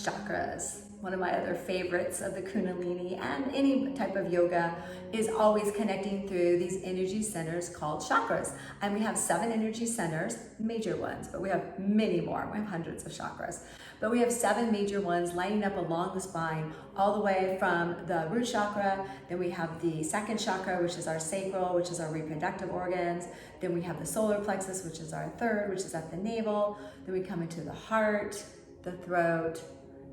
chakras. One of my other favorites of the Kundalini and any type of yoga is always connecting through these energy centers called chakras. And we have 7 energy centers, major ones, but we have many more. We have hundreds of chakras. But we have 7 major ones lining up along the spine, all the way from the root chakra. Then we have the second chakra, which is our sacral, which is our reproductive organs. Then we have the solar plexus, which is our third, which is at the navel. Then we come into the heart, the throat,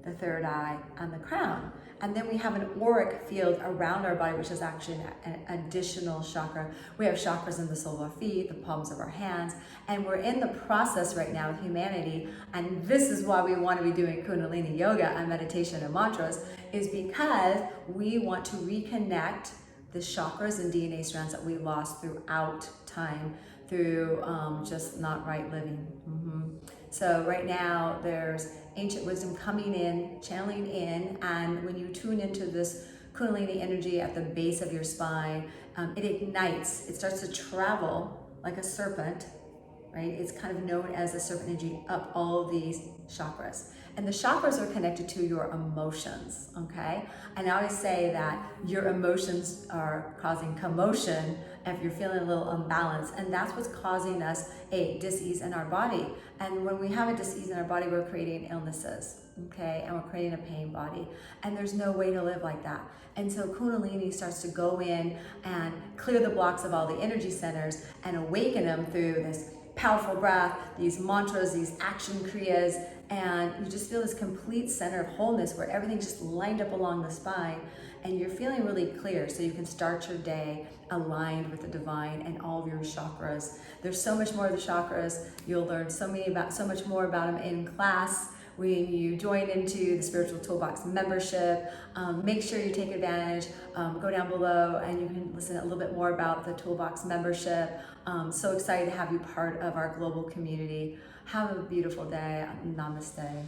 the third eye, and the crown. And then we have an auric field around our body, which is actually an additional chakra. We have chakras in the soles of our feet, the palms of our hands, and we're in the process right now with humanity, and this is why we want to be doing Kundalini yoga and meditation and mantras, is because we want to reconnect the chakras and DNA strands that we lost throughout time through just not right living. So right now there's ancient wisdom coming in, channeling in, and when you tune into this Kundalini energy at the base of your spine, it ignites, it starts to travel like a serpent, right? It's kind of known as a serpent energy up all of these chakras. And the chakras are connected to your emotions, okay? And I always say that your emotions are causing commotion if you're feeling a little unbalanced, and that's what's causing us a dis-ease in our body. And when we have a dis-ease in our body, we're creating illnesses, okay? And we're creating a pain body. And there's no way to live like that. And so Kundalini starts to go in and clear the blocks of all the energy centers and awaken them through this powerful breath, these mantras, these action kriyas, and you just feel this complete center of wholeness where everything's just lined up along the spine, and you're feeling really clear, so you can start your day aligned with the divine and all of your chakras. There's so much more of the chakras. You'll learn so much more about them in class when you join into the Spiritual Toolbox membership. Make sure you take advantage. Go down below and you can listen a little bit more about the Toolbox membership. So excited to have you part of our global community. Have a beautiful day. Namaste.